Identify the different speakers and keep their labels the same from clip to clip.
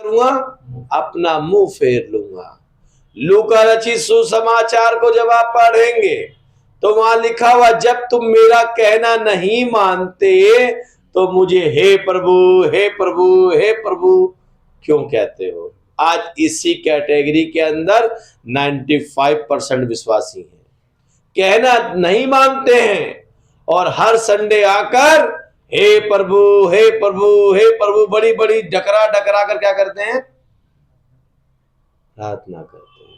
Speaker 1: करूंगा, अपना मुंह फेर लूंगा। लूका रचित सुसमाचार को जब आप पढ़ेंगे तो वहां लिखा हुआ, जब तुम मेरा कहना नहीं मानते तो मुझे हे प्रभु हे प्रभु हे प्रभु क्यों कहते हो। आज इसी कैटेगरी के अंदर 95% विश्वासी हैं, कहना नहीं मानते हैं और हर संडे आकर हे प्रभु हे प्रभु हे प्रभु बड़ी बड़ी डकरा डकरा कर क्या करते हैं, प्रार्थना करते हैं।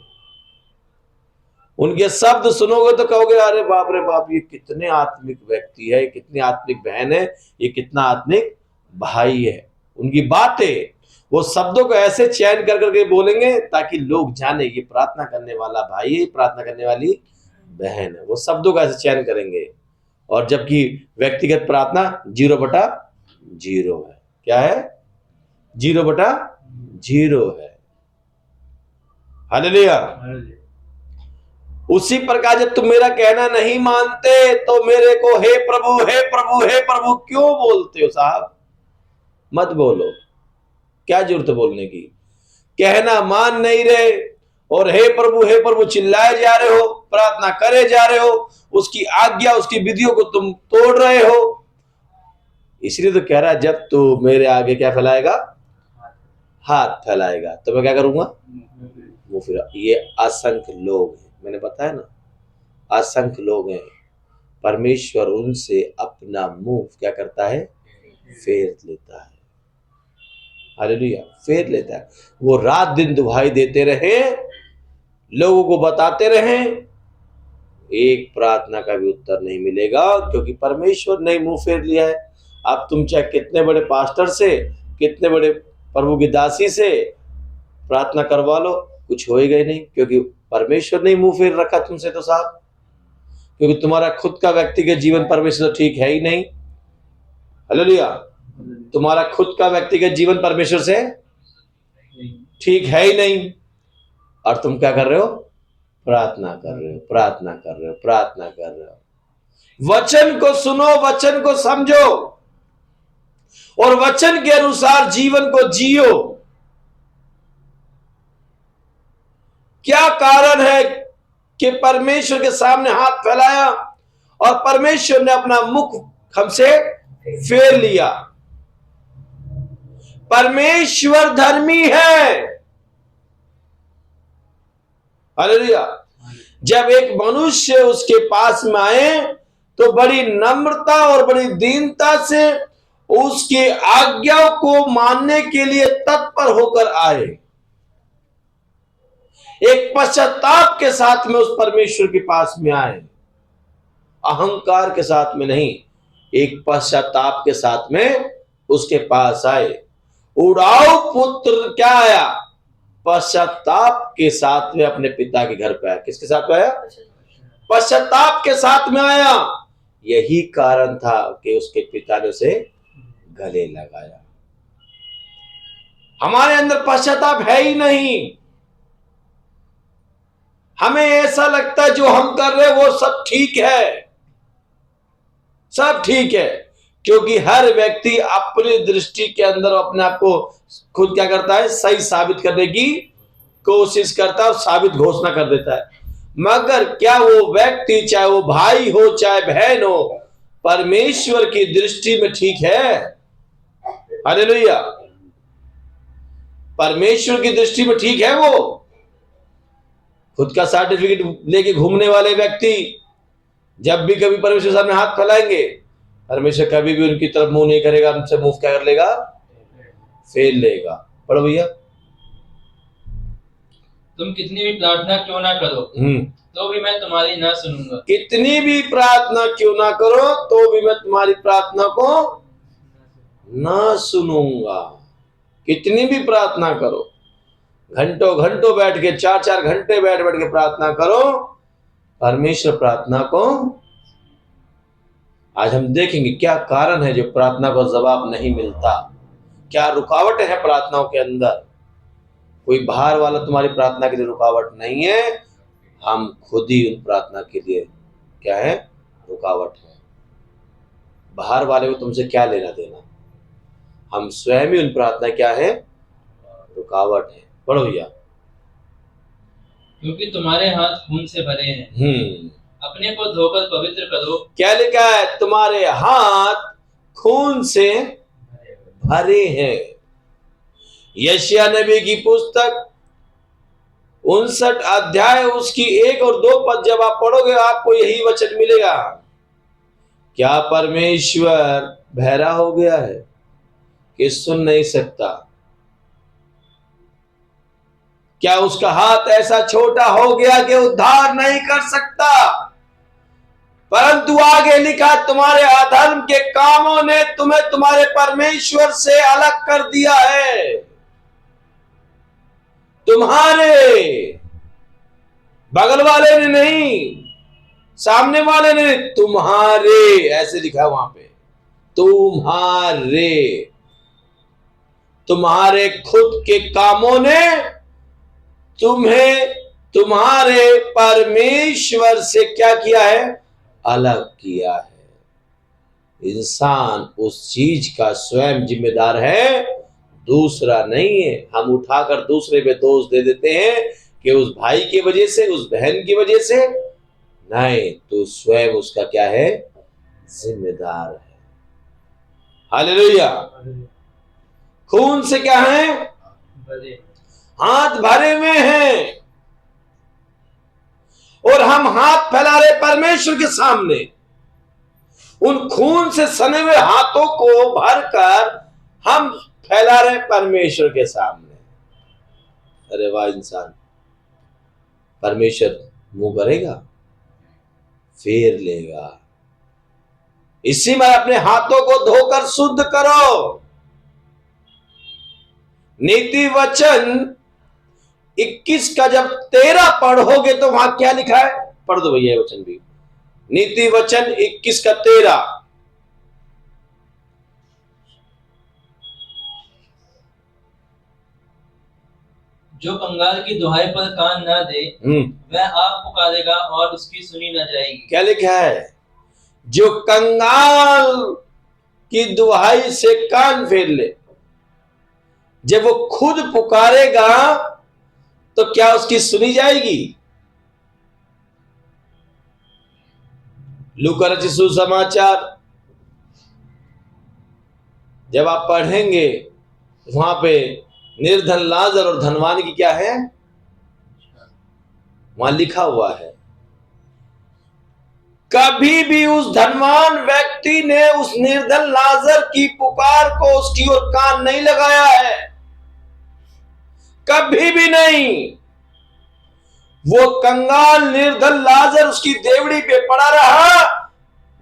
Speaker 1: उनके शब्द सुनोगे तो कहोगे अरे बाप रे बाप, ये कितने आत्मिक व्यक्ति है, कितनी आत्मिक बहन है, ये कितना आत्मिक भाई है। उनकी बातें, वो शब्दों को ऐसे चयन कर करके बोलेंगे ताकि लोग जाने ये प्रार्थना करने वाला भाई है, प्रार्थना करने वाली बहन है। वो शब्दों का ऐसे चयन करेंगे। और जबकि व्यक्तिगत प्रार्थना 0/0 है। क्या है? 0/0 है। हालेलुया। उसी प्रकार जब तुम मेरा कहना नहीं मानते तो मेरे को हे प्रभु हे प्रभु हे प्रभु क्यों बोलते हो। साहब मत बोलो, क्या जरूरत है बोलने की। कहना मान नहीं रहे और हे प्रभु चिल्लाए जा रहे हो, प्रार्थना करे जा रहे हो, उसकी आज्ञा उसकी विधियों को तुम तोड़ रहे हो। इसलिए तो कह रहा है, जब तू मेरे आगे क्या फैलाएगा, हाथ फैलाएगा, तो मैं क्या करूंगा, वो फिर। ये असंख्य लोग हैं, मैंने बताया ना, असंख्य लोग हैं। परमेश्वर उनसे अपना मुंह क्या करता है, फेर लेता है। हालेलुया, फेर लेता है। वो रात दिन दुहाई देते रहे, लोगों को बताते रहे, एक प्रार्थना का भी उत्तर नहीं मिलेगा, क्योंकि परमेश्वर ने मुंह फेर लिया है। अब तुम चाहे कितने बड़े पास्टर से, कितने बड़े प्रभु की दासी से प्रार्थना करवा लो, कुछ होएगा ही नहीं, क्योंकि परमेश्वर ने मुंह फेर रखा तुमसे। तो साहब, क्योंकि तुम्हारा खुद का व्यक्तिगत जीवन परमेश्वर तो ठीक है ही नहीं। हालेलुया, तुम्हारा खुद का व्यक्तिगत जीवन परमेश्वर से ठीक है ही नहीं, और तुम क्या कर रहे हो, प्रार्थना कर रहे हो, प्रार्थना कर रहे हो, प्रार्थना कर रहे हो। वचन को सुनो, वचन को समझो और वचन के अनुसार जीवन को जियो। क्या कारण है कि परमेश्वर के सामने हाथ फैलाया और परमेश्वर ने अपना मुख हमसे फेर लिया। परमेश्वर धर्मी है। हालेलुया। जब एक मनुष्य उसके पास में आए तो बड़ी नम्रता और बड़ी दीनता से उसकी आज्ञा को मानने के लिए तत्पर होकर आए, एक पश्चाताप के साथ में उस परमेश्वर के पास में आए, अहंकार के साथ में नहीं, एक पश्चाताप के साथ में उसके पास आए। उड़ाऊ पुत्र क्या आया, पश्चाताप के साथ में अपने पिता के घर पे आया। किसके साथ में आया, पश्चाताप के साथ में आया। यही कारण था कि उसके पिता ने उसे गले लगाया। हमारे अंदर पश्चाताप है ही नहीं। हमें ऐसा लगता है जो हम कर रहे हैं वो सब ठीक है, सब ठीक है, क्योंकि हर व्यक्ति अपनी दृष्टि के अंदर अपने आप को खुद क्या करता है, सही साबित करने की कोशिश करता है और साबित घोषणा कर देता है। मगर क्या वो व्यक्ति, चाहे वो भाई हो चाहे बहन हो, परमेश्वर की दृष्टि में ठीक है? हालेलुया, परमेश्वर की दृष्टि में ठीक है वो? खुद का सर्टिफिकेट लेके घूमने वाले व्यक्ति जब भी कभी परमेश्वर सामने हाथ फैलाएंगे, परमेश्वर कभी भी उनकी तरफ मुंह नहीं करेगा, उनसे मुंह क्या कर लेगा, फेर लेगा। पढ़ो भैया।
Speaker 2: तुम कितनी भी प्रार्थना क्यों ना करो तो भी मैं तुम्हारी ना सुनूंगा।
Speaker 1: कितनी भी प्रार्थना क्यों ना करो तो भी मैं तुम्हारी प्रार्थना को ना सुनूंगा। कितनी भी प्रार्थना करो, घंटों घंटों बैठ के, 4-4 घंटे बैठ के प्रार्थना करो, परमेश्वर प्रार्थना को। आज हम देखेंगे क्या कारण है जो प्रार्थना को जवाब नहीं मिलता, क्या रुकावट है प्रार्थनाओं के अंदर। कोई बाहर वाला तुम्हारी प्रार्थना के लिए रुकावट नहीं है, हम खुद ही उन प्रार्थना के लिए क्या है, रुकावट है। बाहर वाले को तुमसे क्या लेना देना, हम स्वयं ही उन प्रार्थना क्या है, रुकावट। रुकावट है। पढ़ो भैया।
Speaker 2: क्योंकि तुम्हारे हाथ खून से भरे हैं, अपने को धोकर पवित्र करो।
Speaker 1: क्या लिखा है? तुम्हारे हाथ खून से भरे हैं। यशायाह नबी की पुस्तक 59 अध्याय उसकी 1 और 2 पद जब आप पढ़ोगे आपको यही वचन मिलेगा। क्या परमेश्वर बहरा हो गया है कि सुन नहीं सकता? क्या उसका हाथ ऐसा छोटा हो गया कि उद्धार नहीं कर सकता? परंतु आगे लिखा, तुम्हारे अधर्म के कामों ने तुम्हें तुम्हारे परमेश्वर से अलग कर दिया है। तुम्हारे, बगल वाले ने नहीं, सामने वाले ने, तुम्हारे, ऐसे लिखा है वहां पे, तुम्हारे खुद के कामों ने तुम्हें तुम्हारे परमेश्वर से क्या किया है? अलग किया है। इंसान उस चीज का स्वयं जिम्मेदार है, दूसरा नहीं है। हम उठाकर दूसरे पे दोष दे देते हैं कि उस भाई की वजह से, उस बहन की वजह से, नहीं, तो स्वयं उसका क्या है? जिम्मेदार है। हालेलुया। खून से क्या है? हाथ भरे हुए हैं, और हम हाथ फैला रहे परमेश्वर के सामने। उन खून से सने हुए हाथों को भरकर हम फैला रहे परमेश्वर के सामने। अरे वाह इंसान, परमेश्वर मुंह करेगा? फेर लेगा। इसी में अपने हाथों को धोकर शुद्ध करो। नीति वचन 21 का जब 13 पढ़ोगे तो वहां क्या लिखा है? पढ़ दो भैया वचन भी। नीति वचन 21 का 13।
Speaker 2: जो कंगाल की दुहाई पर कान न दे, वह आप पुकारेगा और उसकी सुनी न जाएगी। क्या
Speaker 1: लिखा है? जो कंगाल की दुहाई से कान फेर ले, जब वो खुद पुकारेगा तो क्या उसकी सुनी जाएगी? लूका रचित सुसमाचार जब आप पढ़ेंगे वहां पे निर्धन लाजर और धनवान की क्या है? वहां लिखा हुआ है, कभी भी उस धनवान व्यक्ति ने उस निर्धन लाजर की पुकार को उसकी ओर कान नहीं लगाया है, कभी भी नहीं। वो कंगाल निर्धन लाजर उसकी देवड़ी पे पड़ा रहा,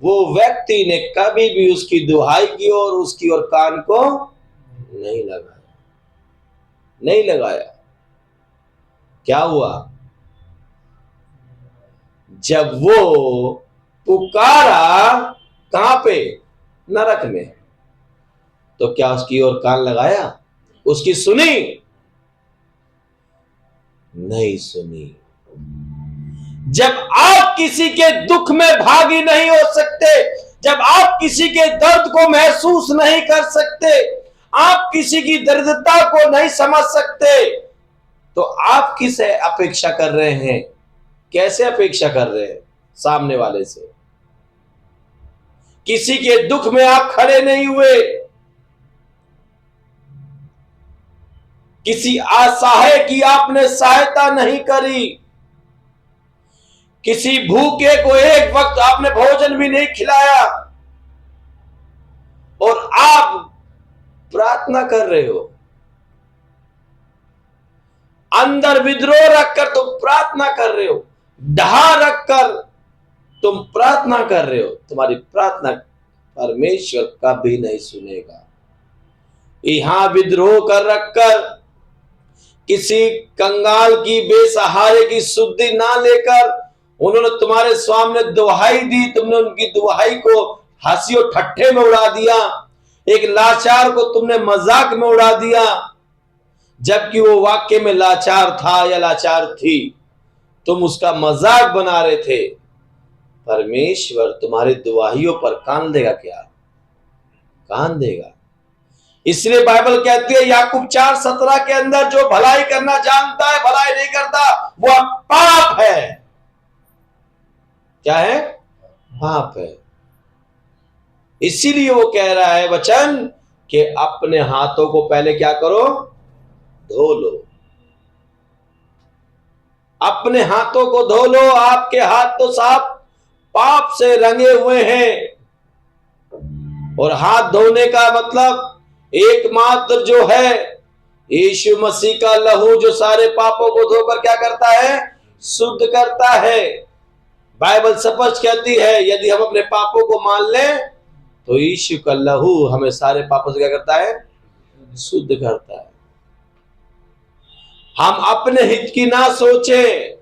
Speaker 1: वो व्यक्ति ने कभी भी उसकी दुहाई की और उसकी ओर कान को नहीं लगाया, नहीं लगाया। क्या हुआ? जब वो पुकारा कहां पे? नरक में, तो क्या उसकी ओर कान लगाया? उसकी सुनी? नहीं सुनी। जब आप किसी के दुख में भागी नहीं हो सकते, जब आप किसी के दर्द को महसूस नहीं कर सकते, आप किसी की दरिद्रता को नहीं समझ सकते, तो आप किसे अपेक्षा कर रहे हैं? कैसे अपेक्षा कर रहे हैं? सामने वाले से। किसी के दुख में आप खड़े नहीं हुए, किसी असहाय की आपने सहायता नहीं करी, किसी भूखे को एक वक्त आपने भोजन भी नहीं खिलाया, और आप प्रार्थना कर रहे हो। अंदर विद्रोह रखकर तुम प्रार्थना कर रहे हो, ढहा रखकर तुम प्रार्थना कर रहे हो। तुम्हारी प्रार्थना परमेश्वर कभी नहीं सुनेगा। यहां विद्रोह कर रखकर, किसी कंगाल की, बेसहारे की शुद्धि ना लेकर उन्होंने तुम्हारे सामने दुहाई दी, तुमने उनकी दुहाई को हंसी और ठट्ठे में उड़ा दिया। एक लाचार को तुमने मजाक में उड़ा दिया, जबकि वो वाक्य में लाचार था या लाचार थी, तुम उसका मजाक बना रहे थे। परमेश्वर तुम्हारी दुआइयों पर कान देगा क्या? कान देगा। इसलिए बाइबल कहती है याकूब 4:17 के अंदर, जो भलाई करना जानता है भलाई नहीं करता वह पाप है। क्या है? पाप है। इसीलिए वो कह रहा है वचन कि अपने हाथों को पहले क्या करो? धो लो। अपने हाथों को धो लो। आपके हाथ तो साफ पाप से रंगे हुए हैं। और हाथ धोने का मतलब एकमात्र जो है यीशु मसीह का लहू, जो सारे पापों को धोकर क्या करता है? शुद्ध करता है। बाइबल स्पष्ट कहती है यदि हम अपने पापों को मान लें तो यीशु का लहू हमें सारे पापों से क्या करता है? शुद्ध करता है। हम अपने हित की ना सोचें।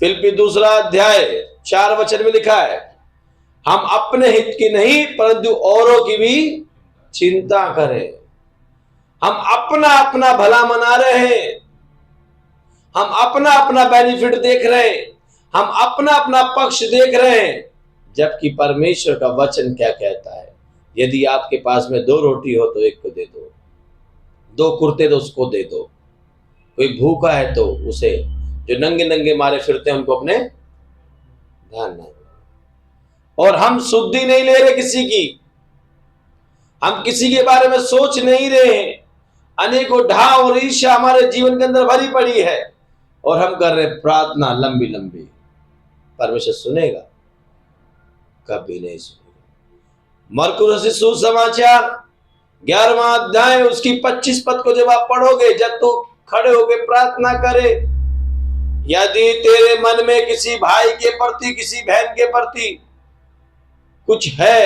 Speaker 1: फिलिप्पी 2:4 में लिखा है, हम अपने हित की नहीं परंतु औरों की भी चिंता करें। हम अपना अपना भला मना रहे हैं, हम अपना अपना बेनिफिट देख रहे हैं, हम अपना अपना पक्ष देख रहे हैं, जबकि परमेश्वर का वचन क्या कहता है? यदि आपके पास में 2 रोटी हो तो एक को दे दो, 2 कुर्ते तो उसको दे दो, कोई भूखा है तो उसे, जो नंगे नंगे मारे फिरते हैं उनको अपने ध्यान न दो। और हम शुद्धि नहीं ले रहे किसी की, हम किसी के बारे में सोच नहीं रहे हैं। अनेकों ढाह और ईर्ष्या हमारे जीवन के अंदर भरी पड़ी है और हम कर रहे प्रार्थना लंबी लंबी। परमेश्वर सुनेगा? कभी नहीं सुनेगा। मरकुस सुसमाचार 11वां अध्याय उसकी 25 पद को जब आप पढ़ोगे, जब तू खड़े होकर प्रार्थना करे, यदि तेरे मन में किसी भाई के प्रति किसी बहन के प्रति कुछ है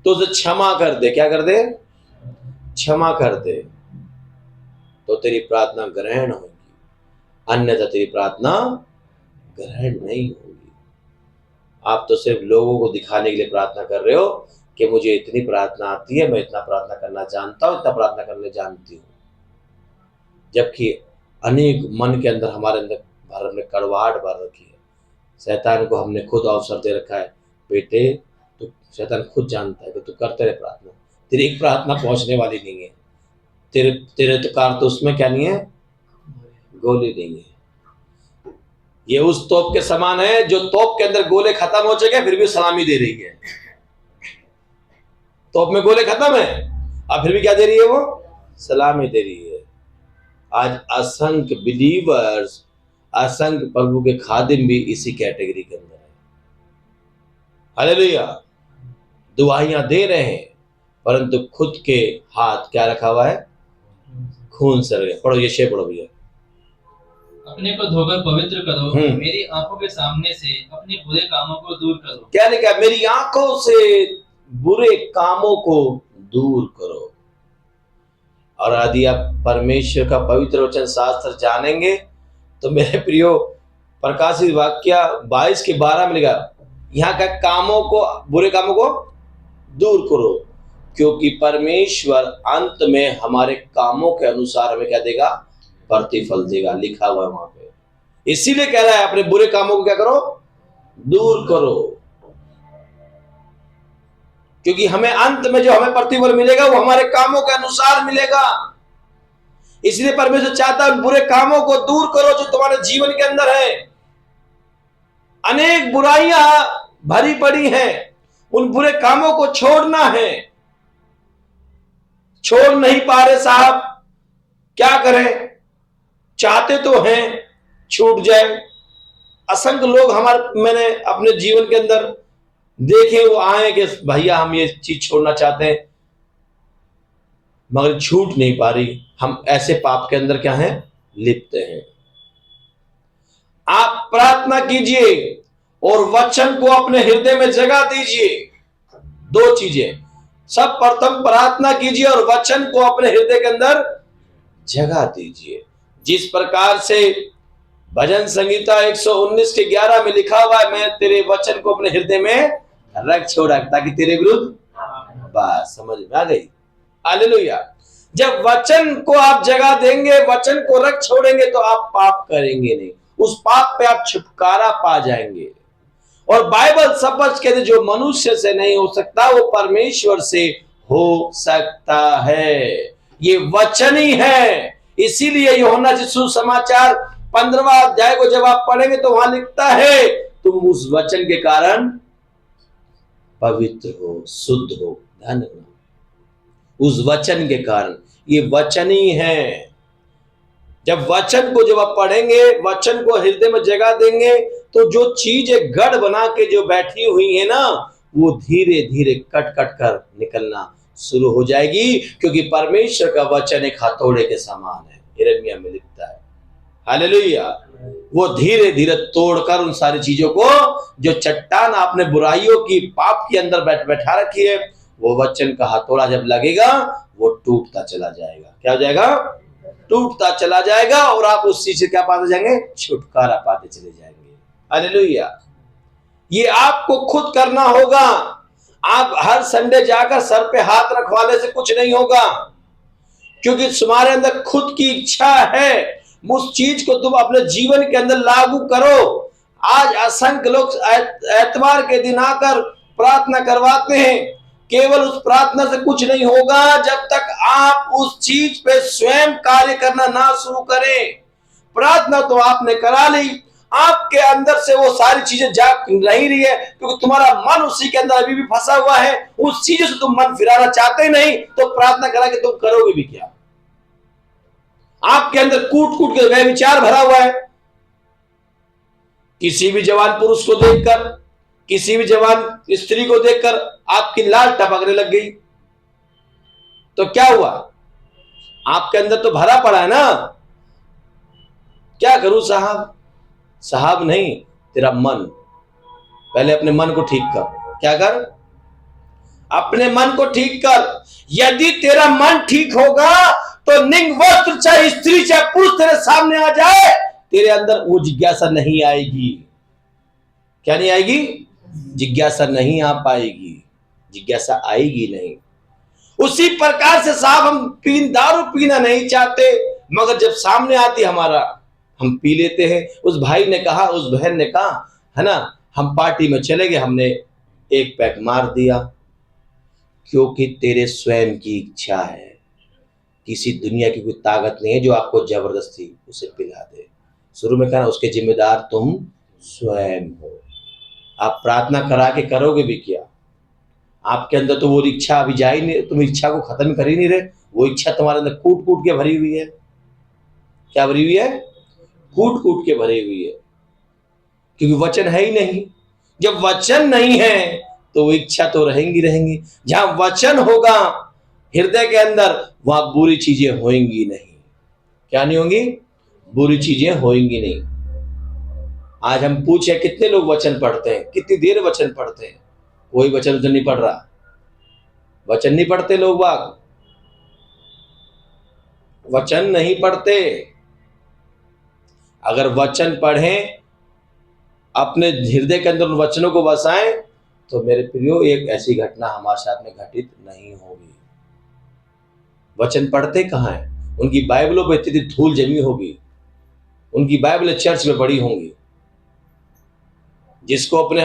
Speaker 1: तो उसे क्षमा कर दे। क्या कर दे? क्षमा कर दे, तो तेरी प्रार्थना ग्रहण होगी, अन्यथा तेरी प्रार्थना ग्रहण नहीं होगी। आप तो सिर्फ लोगों को दिखाने के लिए प्रार्थना कर रहे हो कि मुझे इतनी प्रार्थना आती है, मैं इतना प्रार्थना करना जानता हूं, इतना प्रार्थना करने जानती हूं, जबकि अनेक मन के अंदर हमारे अंदर भारत में कड़वाहट भर रखी है। शैतान को हमने खुद अवसर दे रखा है, बेटे तो शैतान खुद जानता है कि तू करते रहे प्रार्थना, तेरी एक प्रार्थना पहुंचने वाली नहीं है, तेरे तो कार तो उसमें क्या नहीं है? गोली नहीं है। ये उस तोप के समान है जो तोप के अंदर गोले खत्म हो चुके फिर भी सलामी दे रही है। तोप में गोले खत्म है, अब फिर भी क्या दे रही है? वो सलामी दे रही है। आज असंख्य बिलीवर्स, असंख्य प्रभु के खादिम भी इसी कैटेगरी के अंदर है। हालेलुया। दुआइयां दे रहे हैं परंतु खुद के हाथ क्या रखा हुआ है? खून से रखे। पढ़ो, ये शेर पढ़ो भैया।
Speaker 2: अपने को धोकर पवित्र करो, मेरी आंखों के सामने से अपने बुरे कामों को दूर करो।
Speaker 1: क्या लिखा? मेरी आंखों से बुरे कामों को दूर करो। और यदि आप परमेश्वर का पवित्र वचन शास्त्र जानेंगे तो मेरे प्रियो, प्रकाशित वाक्य 22:12 में लिखा, यहाँ का कामों को, बुरे कामों को दूर करो, क्योंकि परमेश्वर अंत में हमारे कामों के अनुसार हमें क्या देगा? प्रतिफल देगा। लिखा हुआ है वहां पे। इसीलिए कह रहा है अपने बुरे कामों को क्या करो? दूर करो, क्योंकि हमें अंत में जो हमें प्रतिफल मिलेगा वो हमारे कामों के अनुसार मिलेगा। इसलिए परमेश्वर चाहता है बुरे कामों को दूर करो जो तुम्हारे जीवन के अंदर है। अनेक बुराइयां भरी पड़ी हैं, उन बुरे कामों को छोड़ना है। छोड़ नहीं पा रहे साहब, क्या करें? चाहते तो हैं छूट जाए। असंख्य लोग मैंने अपने जीवन के अंदर देखे, वो आए कि भैया हम ये चीज छोड़ना चाहते हैं मगर छूट नहीं पा रही। हम ऐसे पाप के अंदर क्या हैं? लिप्त हैं। आप प्रार्थना कीजिए और वचन को अपने हृदय में जगह दीजिए। 2 चीजें, सब प्रथम प्रार्थना कीजिए और वचन को अपने हृदय के अंदर जगह दीजिए। जिस प्रकार से भजन संगीता 119:11 में लिखा हुआ है, मैं तेरे वचन को अपने हृदय में रख छोड़ा ताकि तेरे विरुद्ध, बस समझ में आ गई। हालेलुया। जब वचन को आप जगह देंगे, वचन को रख छोड़ेंगे तो आप पाप करेंगे नहीं, उस पाप पे आप छुटकारा पा जाएंगे। और बाइबल स्पष्ट कहते जो मनुष्य से नहीं हो सकता वो परमेश्वर से हो सकता है। ये वचन ही है। इसीलिए यूहन्ना सुसमाचार 15वां अध्याय को जब आप पढ़ेंगे तो वहां लिखता है तुम उस वचन के कारण पवित्र हो, शुद्ध हो। ध्यान रखना, उस वचन के कारण। ये वचन ही है। जब वचन को जब आप पढ़ेंगे, वचन को हृदय में जगह देंगे, तो जो चीजें गढ़ बना के जो बैठी हुई है ना, वो धीरे धीरे कट कट कर निकलना शुरू हो जाएगी, क्योंकि परमेश्वर का वचन एक हथौड़े के समान है। यिर्मयाह में लिखता है, हालेलुया। वो धीरे धीरे तोड़कर उन सारी चीजों को, जो चट्टान आपने बुराइयों की, पाप के अंदर बैठा रखी है, वो वचन का हथौड़ा जब लगेगा वो टूटता चला जाएगा। क्या हो जाएगा? टूटता चला जाएगा, और आप उस चीज से क्या पाते जाएंगे? छुटकारा पाते चले जाएंगे। हालेलुया। ये आपको खुद करना होगा। आप हर संडे जाकर सर पे हाथ रखवाने से कुछ नहीं होगा, क्योंकि तुम्हारे अंदर खुद की इच्छा है। उस चीज को तुम अपने जीवन के अंदर लागू करो। आज असंख्य लोग एतवार के दिन आकर प्रार्थना करवाते हैं, केवल उस प्रार्थना से कुछ नहीं होगा जब तक आप उस चीज पे स्वयं कार्य करना ना शुरू करें। प्रार्थना तो आपने करा ली, आपके अंदर से वो सारी चीजें जा नहीं रही है, क्योंकि तुम्हारा मन उसी के अंदर अभी भी फंसा हुआ है। उस चीजों से तुम मन फिराना चाहते नहीं, तो प्रार्थना करा के तुम करोगे भी क्या? आपके अंदर कूट कूट के वह विचार भरा हुआ है। किसी भी जवान पुरुष को देखकर, किसी भी जवान स्त्री को देखकर आपकी लाल टपकने लग गई, तो क्या हुआ? आपके अंदर तो भरा पड़ा है ना। क्या करूं साहब? साहब नहीं, तेरा मन। पहले अपने मन को ठीक कर। क्या कर? अपने मन को ठीक कर। यदि तेरा मन ठीक होगा तो निंग वस्त्र, चाहे स्त्री चाहे पुरुष तेरे सामने आ जाए, तेरे अंदर वो जिज्ञासा नहीं आएगी। क्या नहीं आएगी? जिज्ञासा नहीं आ पाएगी, जिज्ञासा आएगी नहीं। उसी प्रकार से साहब हम दारू पीना नहीं चाहते, मगर जब सामने आती हमारा, हम पी लेते हैं। उस भाई ने कहा, उस बहन ने कहा, है ना, हम पार्टी में चले गए, हमने एक पैक मार दिया, क्योंकि तेरे स्वयं की इच्छा है। किसी दुनिया की कोई ताकत नहीं है जो आपको जबरदस्ती उसे पिला दे। शुरू में कहा उसके जिम्मेदार तुम स्वयं हो। आप प्रार्थना करा के करोगे भी क्या? आपके अंदर तो वो इच्छा अभी जा ही नहीं, तुम इच्छा को खत्म कर ही नहीं रहे। वो इच्छा तुम्हारे अंदर कूट कूट के भरी हुई है। क्या भरी हुई है? कूट कूट के भरी हुई है, क्योंकि वचन है ही नहीं। जब वचन नहीं है तो वो इच्छा तो रहेंगी रहेंगी। जहां वचन होगा हृदय के अंदर, वहां बुरी चीजें होंगी नहीं। क्या नहीं होंगी? बुरी चीजें होंगी नहीं। आज हम पूछे कितने लोग वचन पढ़ते हैं, कितनी देर वचन पढ़ते हैं? कोई वचन नहीं पढ़ रहा। वचन नहीं पढ़ते लोग बाग, वचन नहीं पढ़ते। अगर वचन पढ़ें, अपने हृदय के अंदर उन वचनों को बसाएं, तो मेरे प्रियो एक ऐसी घटना हमारे साथ में घटित नहीं होगी। वचन पढ़ते कहाँ हैं? उनकी बाइबलों पर इतनी धूल जमी होगी, उनकी बाइबलें चर्च में पड़ी होंगी। जिसको अपने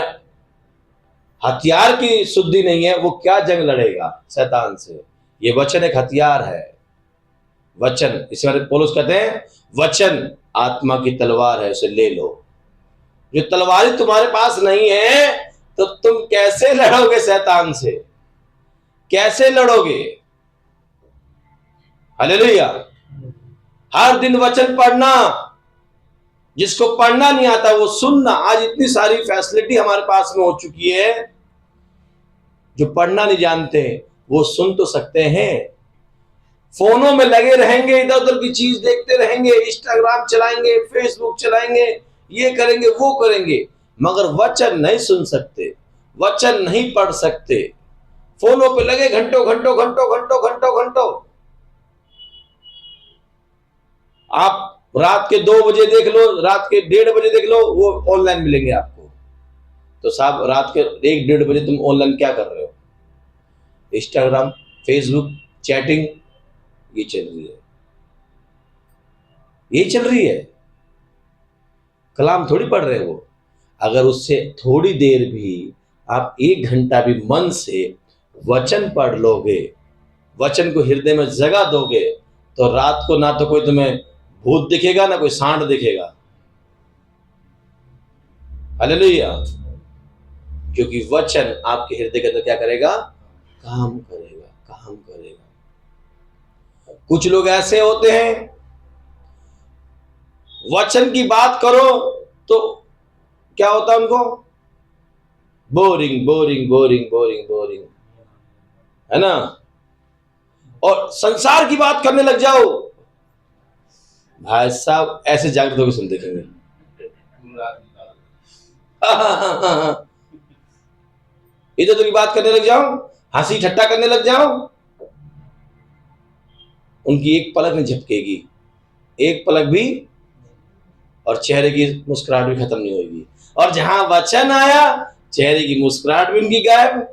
Speaker 1: हथियार की शुद्धि नहीं है, वो क्या जंग लड़ेगा शैतान से? ये वचन एक हथियार है। वचन, इस बारे पौलुस कहते हैं वचन आत्मा की तलवार है, उसे ले लो। जो तलवारी तुम्हारे पास नहीं है, तो तुम कैसे लड़ोगे शैतान से? कैसे लड़ोगे? हालेलुया। हर दिन वचन पढ़ना। जिसको पढ़ना नहीं आता वो सुनना। आज इतनी सारी फैसिलिटी हमारे पास में हो चुकी है, जो पढ़ना नहीं जानते वो सुन तो सकते हैं। फोनों में लगे रहेंगे, इधर उधर की चीज देखते रहेंगे, इंस्टाग्राम चलाएंगे, फेसबुक चलाएंगे, ये करेंगे वो करेंगे, मगर वचन नहीं सुन सकते, वचन नहीं पढ़ सकते। फोनों पे लगे घंटों घंटों घंटों घंटों घंटों घंटों। आप रात के 2 बजे देख लो, रात के 1:30 बजे देख लो, वो ऑनलाइन मिलेंगे आपको। तो साहब रात के 1-1:30 बजे तुम ऑनलाइन क्या कर रहे हो? इंस्टाग्राम, फेसबुक, चैटिंग, ये चल रही है, ये चल रही है। कलाम थोड़ी पढ़ रहे हो। अगर उससे थोड़ी देर भी आप 1 घंटा भी मन से वचन पढ़ लोगे, वचन को हृदय में जगह दोगे, तो रात को ना तो कोई तुम्हें भूत दिखेगा ना कोई सांड दिखेगा। हालेलुया। क्योंकि वचन आपके हृदय के अंदर क्या करेगा? काम करेगा, काम करेगा। कुछ लोग ऐसे होते हैं, वचन की बात करो तो क्या होता है उनको? Boring boring boring boring boring, है ना। और संसार की बात करने लग जाओ, भाई साहब ऐसे जागृत होकर सुन देखेंगे। इधर तो की बात करने लग जाओ, हंसी ठट्टा करने लग जाओ, उनकी एक पलक नहीं झपकेगी, एक पलक भी, और चेहरे की मुस्कुराहट भी खत्म नहीं होगी। और जहां वचन आया, चेहरे की मुस्कुराहट भी उनकी गायब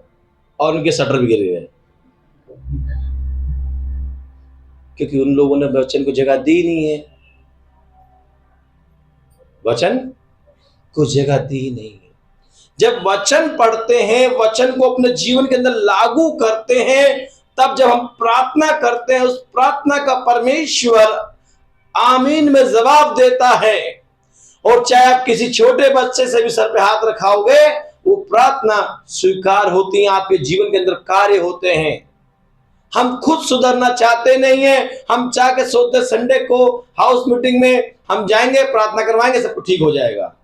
Speaker 1: और उनके शटर भी गिर गए, क्योंकि उन लोगों ने वचन को जगह दी नहीं है, वचन को जगह दी नहीं है। जब वचन पढ़ते हैं, वचन को अपने जीवन के अंदर लागू करते हैं, तब जब हम प्रार्थना करते हैं, उस प्रार्थना का परमेश्वर आमीन में जवाब देता है। और चाहे आप किसी छोटे बच्चे से भी सर पे हाथ रखाओगे, वो प्रार्थना स्वीकार होती है, आपके जीवन के अंदर कार्य होते हैं। हम खुद सुधरना चाहते नहीं है, हम चाह के सोचते संडे को हाउस मीटिंग में हम जाएंगे, प्रार्थना करवाएंगे, सब कुछ ठीक हो जाएगा।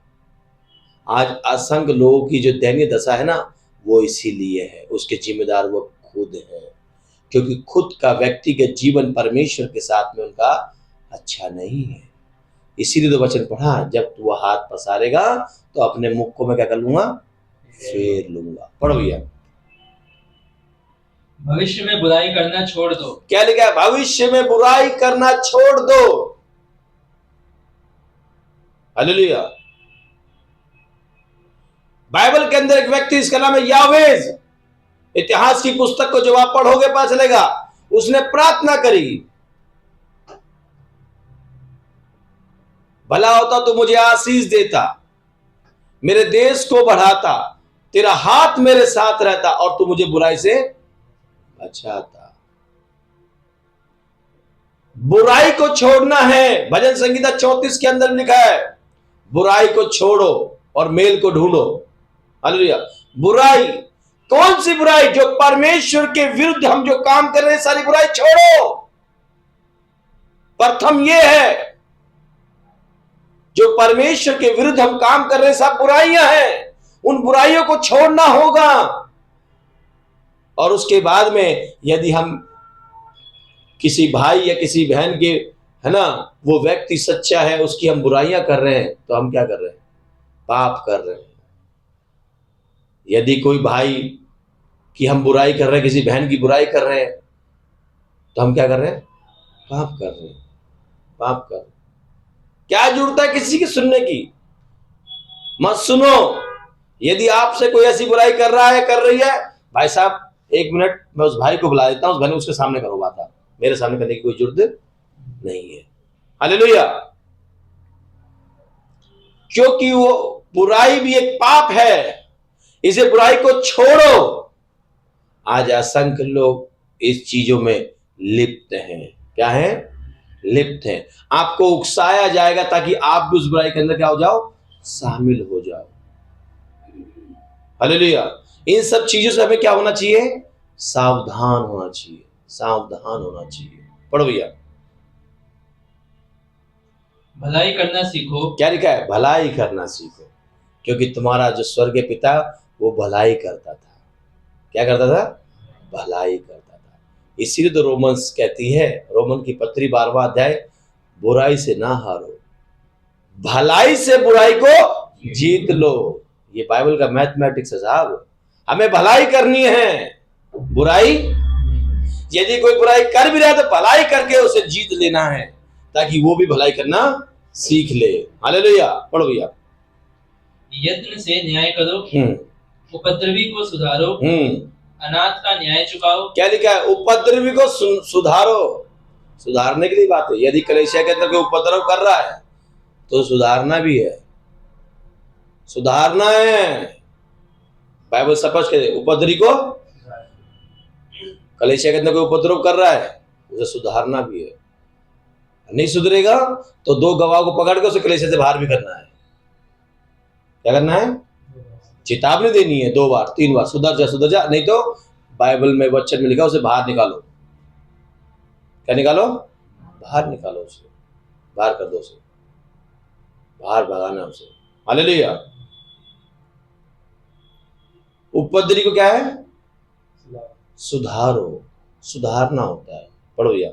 Speaker 1: आज असंख्य लोगों की जो दयनीय दशा है ना, वो इसीलिए है, उसके जिम्मेदार वो खुद है, क्योंकि खुद का व्यक्तिगत जीवन परमेश्वर के साथ में उनका अच्छा नहीं है। इसीलिए तो वचन पढ़ा, जब तू हाथ पसारेगा तो अपने मुख को मैं क्या कर लूंगा? फेर लूंगा। पढ़ो भैया।
Speaker 2: भविष्य में बुराई करना छोड़ दो।
Speaker 1: क्या लिखा है? भविष्य में बुराई करना छोड़ दो। हालेलुया। बाइबल के अंदर एक व्यक्ति, इसका नाम है यावेज। इतिहास की पुस्तक को जब आप पढ़ोगे पता चलेगा, उसने प्रार्थना करी, भला होता तो मुझे आशीष देता, मेरे देश को बढ़ाता, तेरा हाथ मेरे साथ रहता और तू मुझे बुराई से बचाता। बुराई को छोड़ना है। भजन संहिता 34 के अंदर लिखा है, बुराई को छोड़ो और मेल को ढूंढो। हालेलुया। बुराई, कौन सी बुराई? जो परमेश्वर के विरुद्ध हम जो काम कर रहे हैं, सारी बुराई छोड़ो। प्रथम यह है, जो परमेश्वर के विरुद्ध हम काम कर रहे हैं, सब बुराइयां हैं, उन बुराइयों को छोड़ना होगा। और उसके बाद में यदि हम किसी भाई या किसी बहन के, है ना, वो व्यक्ति सच्चा है, उसकी हम बुराइयां कर रहे हैं, तो हम क्या कर रहे हैं? पाप कर रहे हैं। यदि कोई भाई की हम बुराई कर रहे हैं, किसी बहन की बुराई कर रहे हैं, तो हम क्या कर रहे हैं? पाप कर रहे हैं, पाप कर रहे हैं। क्या जरूरत है किसी की सुनने की? मत सुनो। यदि आपसे कोई ऐसी बुराई कर रहा है, कर रही है, भाई साहब एक मिनट, मैं उस भाई को बुला देता हूं, उस भाई ने उसके सामने करो बात, मेरे सामने करने की कोई जरूरत नहीं है। हालेलुया। क्योंकि वो बुराई भी एक पाप है, इसे बुराई को छोड़ो। आज असंख्य लोग इस चीजों में लिप्त हैं। क्या है? लिप्त हैं। आपको उकसाया जाएगा ताकि आप भी उस बुराई के अंदर क्या हो जाओ? शामिल हो जाओ। हालेलुया। इन सब चीजों से हमें क्या होना चाहिए? सावधान होना चाहिए, सावधान होना चाहिए। पढ़ो भैया।
Speaker 2: भलाई करना सीखो।
Speaker 1: क्या लिखा है? भलाई करना सीखो, क्योंकि तुम्हारा जो स्वर्गीय पिता वो भलाई करता था। क्या करता था? भलाई करता था। इसीलिए तो रोमन्स कहती है, रोमन की पत्री 12वां अध्याय, बुराई से ना हारो, भलाई से बुराई को जीत लो। ये बाइबल का मैथमेटिक्स है साहब। हमें भलाई करनी है, बुराई, यदि कोई बुराई कर भी रहा है तो भलाई करके उसे जीत लेना है, ताकि वो भी भलाई करना सीख ले। हालेलुया। पढ़ो भैया।
Speaker 2: यत्न से न्याय करो, उपद्रवी को सुधारो, अनाथ का न्याय चुकाओ।
Speaker 1: क्या लिखा है? उपद्रवी को सुधारो। सुधारने के लिए बात है। यदि कलीसिया के अंदर कोई उपद्रव कर रहा है तो सुधारना भी है, सुधारना है। बाइबल स्पष्ट कहते हैं, उपद्रवी को कलीसिया के अंदर कोई उपद्रव कर रहा है, उसे सुधारना भी है। नहीं सुधरेगा तो 2 गवाह को पकड़ के उसे कलीसिया से बाहर भी करना है। क्या करना है? चेतावनी देनी है 2 बार 3 बार, सुधर जा, नहीं तो बाइबल में वचन में लिखा उसे बाहर निकालो। क्या निकालो? बाहर निकालो उसे, बाहर कर दो उसे, बाहर भगाना उसे। हालेलुया। उपद्रवी को क्या है? सुधारो, सुधारना होता है। पढ़ो भैया।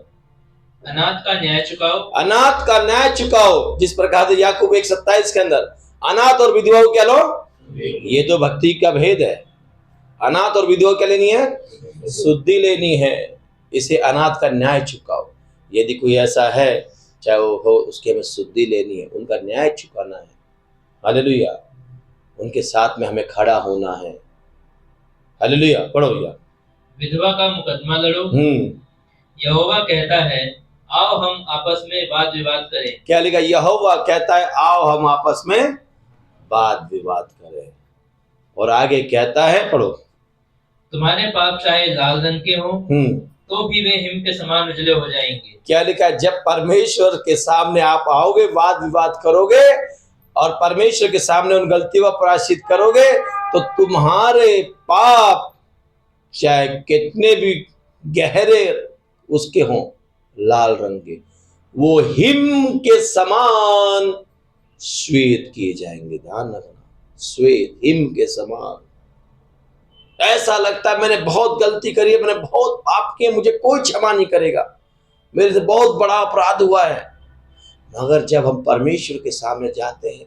Speaker 2: अनाथ का न्याय चुकाओ,
Speaker 1: अनाथ का न्याय चुकाओ, जिस प्रकार से याकूब 1:27 के अंदर अनाथ और विधवा को क्या लो? ये तो भक्ति का भेद है। अनाथ और विधवा क्या लेनी है? शुद्धि लेनी है। इसे अनाथ का न्याय चुकाओ। यदि कोई ऐसा है, चाहे वो हो, उसकी हमें शुद्धि लेनी है, उनका न्याय चुकाना है। हालेलुया। उनके साथ में हमें खड़ा होना है। हालेलुया। पढ़ो भैया।
Speaker 2: विधवा का मुकदमा लड़ो। यहोवा कहता है, आओ हम आपस में वाद विवाद करें।
Speaker 1: क्या लिखा? यहोवा कहता है, आओ हम आपस में वाद विवाद करें। और आगे कहता है, पढ़ो।
Speaker 2: तुम्हारे पाप चाहे लाल रंग के हों, तो भी वे हिम के समान उजले हो जाएंगे।
Speaker 1: क्या लिखा? जब परमेश्वर के सामने आप आओगे, वाद विवाद करोगे और परमेश्वर के सामने उन गलतियों का प्रायश्चित करोगे, तो तुम्हारे पाप चाहे कितने भी गहरे उसके हों, लाल रंग के, वो हिम के समान श्वेत किए जाएंगे। ध्यान रखना, श्वेत, हिम के समान। ऐसा लगता है मैंने बहुत गलती करी है, मैंने बहुत पाप किए, मुझे कोई क्षमा नहीं करेगा, मेरे से बहुत बड़ा अपराध हुआ है। मगर जब हम परमेश्वर के सामने जाते हैं,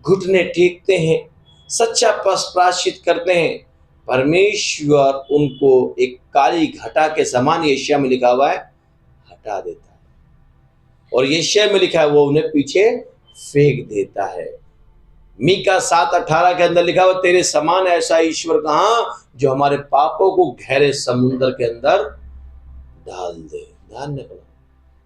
Speaker 1: घुटने टेकते हैं, सच्चा प्रायश्चित करते हैं, परमेश्वर उनको एक काली घटा के समान, यशायाह में लिखा हुआ है, हटा देता है। और यशायाह में लिखा है वो उन्हें पीछे फेंक देता है। मीका 7:18 के अंदर लिखा हुआ, तेरे समान ऐसा ईश्वर कहां जो हमारे पापों को गहरे समुद्र के अंदर डाल दे। ध्यान रखना,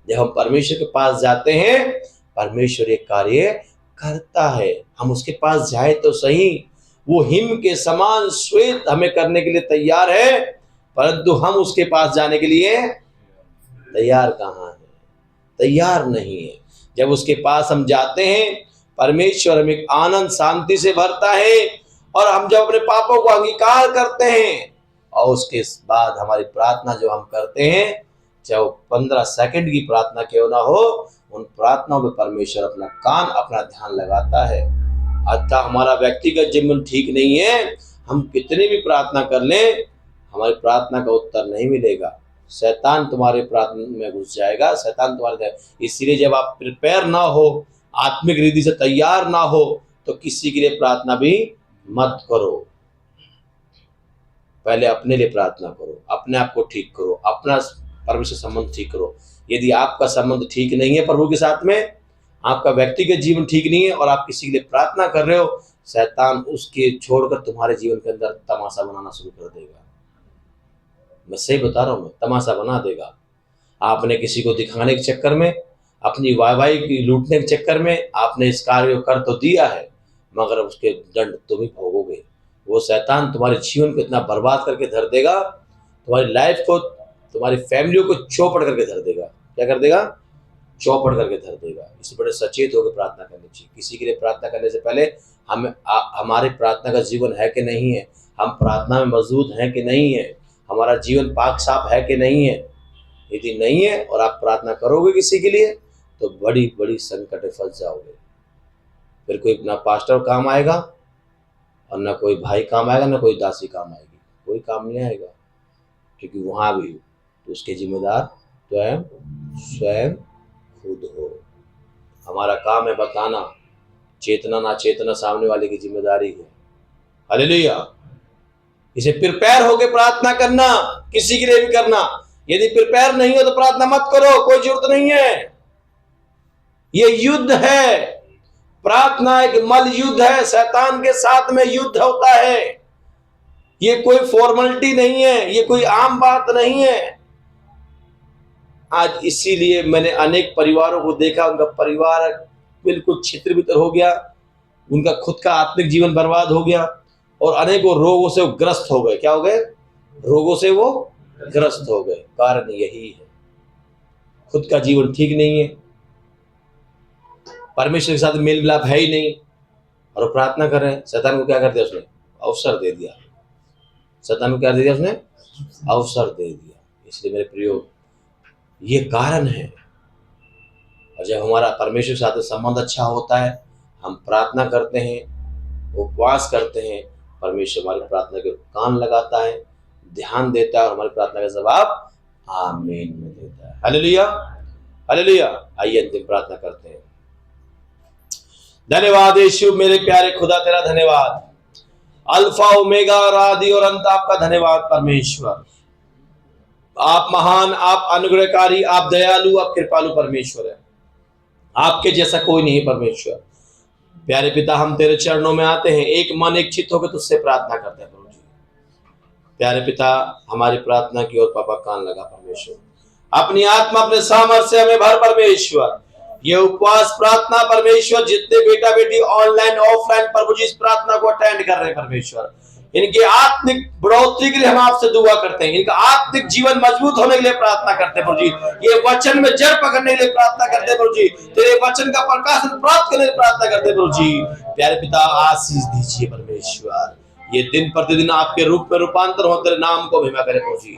Speaker 1: जब हम परमेश्वर के पास जाते हैं, परमेश्वर एक कार्य करता है। हम उसके पास जाए तो सही, वो हिम के समान श्वेत हमें करने के लिए तैयार है, परंतु हम उसके पास जाने के लिए तैयार कहाँ है? तैयार नहीं है। जब उसके पास हम जाते हैं, परमेश्वर हमें एक आनंद शांति से भरता है, और हम जब अपने पापों को अंगीकार करते हैं और उसके बाद हमारी प्रार्थना जो हम करते हैं, चाहे वो 15 सेकंड की प्रार्थना क्यों ना हो, उन प्रार्थनाओं में परमेश्वर अपना कान, अपना ध्यान लगाता है। अतः हमारा व्यक्तिगत जीवन ठीक नहीं है, हम कितनी भी प्रार्थना कर लें, हमारी प्रार्थना का उत्तर नहीं मिलेगा। शैतान तुम्हारे प्रार्थना में घुस जाएगा, शैतान तुम्हारे। इसलिए जब आप प्रिपेयर ना हो, आत्मिक रीति से तैयार ना हो, तो किसी के लिए प्रार्थना भी मत करो। पहले अपने लिए प्रार्थना करो, अपने आप को ठीक करो, अपना परमेश्वर संबंध ठीक करो। यदि आपका संबंध ठीक नहीं है प्रभु के साथ में, आपका व्यक्तिगत जीवन ठीक नहीं है और आप किसी के लिए प्रार्थना कर रहे हो, शैतान उसके छोड़कर तुम्हारे जीवन के अंदर तमाशा बनाना शुरू कर देगा। मैं सही बता रहा हूँ, मैं तमाशा बना देगा। आपने किसी को दिखाने के चक्कर में, अपनी वाहवाही की लूटने के चक्कर में आपने इस कार्य को कर तो दिया है, मगर उसके दंड तुम ही भोगोगे। वो शैतान तुम्हारे जीवन को इतना बर्बाद करके धर देगा, तुम्हारी लाइफ को, तुम्हारी फैमिली को चौपट करके धर देगा। क्या कर देगा? चौपट करके धर देगा। इससे बड़े सचेत होकर प्रार्थना करनी चाहिए। किसी के लिए प्रार्थना करने से पहले हमारे प्रार्थना का जीवन है कि नहीं है, हम प्रार्थना में मजबूत हैं कि नहीं है, हमारा जीवन पाक साफ है कि नहीं है। यदि नहीं है और आप प्रार्थना करोगे किसी के लिए, तो बड़ी बड़ी संकट में फंस जाओगे। फिर कोई ना पास्टर काम आएगा और ना कोई भाई काम आएगा, ना कोई दासी काम आएगी, कोई काम नहीं आएगा, क्योंकि वहाँ भी तो उसके जिम्मेदार स्वयं खुद हो। हमारा काम है बताना, चेतना ना चेतना सामने वाले की जिम्मेदारी है। हालेलुया। इसे प्रिपेयर होके प्रार्थना करना, किसी के लिए भी करना। यदि प्रिपेयर नहीं हो तो प्रार्थना मत करो, कोई जरूरत नहीं है। ये युद्ध है, प्रार्थना एक मल युद्ध है, शैतान के साथ में युद्ध होता है। ये कोई फॉर्मेलिटी नहीं है, ये कोई आम बात नहीं है। आज इसीलिए मैंने अनेक परिवारों को देखा, उनका परिवार बिल्कुल छितर-बितर हो गया, उनका खुद का आत्मिक जीवन बर्बाद हो गया और अनेकों रोगों से वो ग्रस्त हो गए। क्या हो गए? रोगों से वो ग्रस्त हो गए। कारण यही है, खुद का जीवन ठीक नहीं है, परमेश्वर के साथ मेल मिलाप है ही नहीं, और वो प्रार्थना कर रहे हैं। शैतान को क्या कर दिया उसने? अवसर दे दिया। शैतान को क्या दे दिया उसने? अवसर दे दिया। इसलिए मेरे प्रियो, ये कारण है। और जब हमारा परमेश्वर के साथ संबंध अच्छा होता है, हम प्रार्थना करते हैं, उपवास करते हैं, परमेश्वर हमारी प्रार्थना के कान लगाता है, ध्यान देता है और हमारी प्रार्थना का जवाब आमीन में देता है। Hallelujah, hallelujah. आइए अंतिम प्रार्थना करते हैं। धन्यवाद यीशु, मेरे प्यारे खुदा, तेरा धन्यवाद। अल्फा ओमेगा और आदि और अंत आपका धन्यवाद परमेश्वर। आप महान, आप अनुग्रहकारी, आप दयालु, आप कृपालु परमेश्वर है। आपके जैसा कोई नहीं परमेश्वर। प्यारे पिता, हम तेरे चरणों में आते हैं, एक मन एक चित्त होकर तुझसे प्रार्थना करते हैं प्रभु जी। प्यारे पिता, हमारी प्रार्थना की ओर पापा कान लगा परमेश्वर। अपनी आत्मा, अपने सामर्थ्य हमें भर परमेश्वर। ये उपवास प्रार्थना परमेश्वर, जितने बेटा बेटी ऑनलाइन ऑफलाइन प्रभु जी इस प्रार्थना को अटेंड कर रहे हैं परमेश्वर, इनके आत्मिक बढ़ोतरी के लिए हम आपसे दुआ करते हैं। इनका आत्मिक जीवन मजबूत होने के लिए प्रार्थना करते हैं प्रभु जी। ये वचन में जड़ पकड़ने के लिए प्रार्थना करते हैं प्रभु जी। तेरे वचन का प्रकाशन प्राप्त करने के लिए प्रार्थना करते हैं प्रभु जी। प्यारे पिता, आशीष दीजिए परमेश्वर। ये दिन प्रतिदिन आपके रूप में रूपांतर हो, तेरे नाम को महिमा करे प्रभु जी।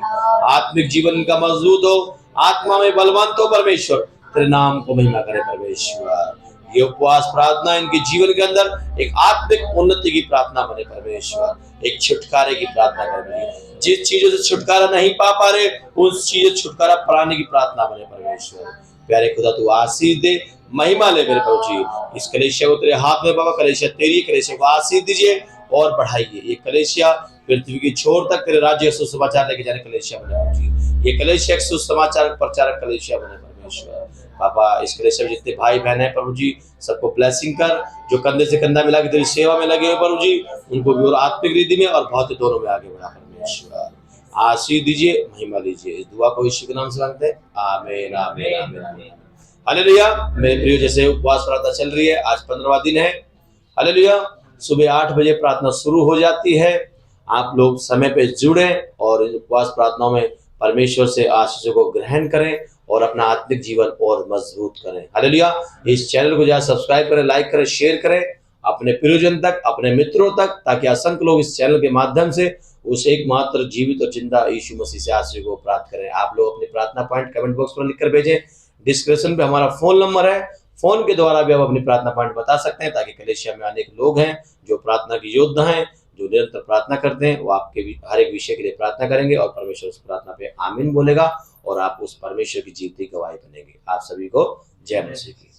Speaker 1: आत्मिक जीवन इनका मजबूत हो, आत्मा में बलवंत हो परमेश्वर, तेरे नाम को महिमा करे परमेश्वर। ये उपवास प्रार्थना इनके जीवन के अंदर एक आत्मिक उन्नति की प्रार्थना बने परमेश्वर, एक छुटकारे की प्रार्थना करे। जिस चीजों से छुटकारा नहीं पा पा रहे, उस चीजों से छुटकारा पाने की प्रार्थना बने परमेश्वर। प्यारे खुदा, तू आशीष दे, महिमा ले मेरे प्रभु जी। इस कलेशिया को तेरे हाथ में बाबा, कलेशिया तेरी, कलेशिया को आशीष दीजिए और बढ़ाइए। ये कलेशिया पृथ्वी की छोर तक तेरे राज्य सुसमाचार लेके जाने कलेशिया बने प्रभु जी। ये कलेशिया सुसमाचार प्रचारक कलेशिया बने परमेश्वर। पापा, इस कलेशिया में जितने भाई बहन है प्रभु जी, सबको ब्लेसिंग कर। जो कंधे से कंधा मिला के तेरी सेवा में लगे हुए प्रभु जी, उनको भी और आत्मिक रीति में और भौतिक दोनों में आगे बढ़ा परमेश्वर। आशीष दीजिए, महिमा लीजिए। इस दुआ को यीशु के नाम से मांगते हैं, आमीन आमीन आमीन आमीन। हालेलुया। मेरे प्रियो, जैसे उपवास प्रार्थना चल रही है, आज 15वां दिन है। हालेलुया। सुबह 8 बजे प्रार्थना शुरू हो जाती है। आप लोग समय पे जुड़े और उपवास प्रार्थनाओं में परमेश्वर से आशीषों को ग्रहण करें और अपना आत्मिक जीवन और मजबूत करें। हालेलुया। इस चैनल को ज्यादा सब्सक्राइब करें, लाइक करें, शेयर करें अपने प्रियजन तक, अपने मित्रों तक, ताकि असंख्य लोग इस चैनल के माध्यम से उस एकमात्र जीवित और जिंदा यीशु मसीह से आशीष को प्राप्त करें। आप लोग अपने प्रार्थना पॉइंट कमेंट बॉक्स में लिखकर भेजें। डिस्क्रिप्शन पे हमारा फोन नंबर है, फोन के द्वारा भी आप अपनी प्रार्थना पॉइंट बता सकते हैं, ताकि कलेशिया में अनेक लोग हैं जो प्रार्थना की योद्धा हैं, जो निरंतर प्रार्थना करते हैं, वो आपके हर एक विषय के लिए प्रार्थना करेंगे और परमेश्वर उस प्रार्थना पे आमीन बोलेगा और आप उस परमेश्वर की जीवती गवाही बनेंगे। आप सभी को जय मसीह की।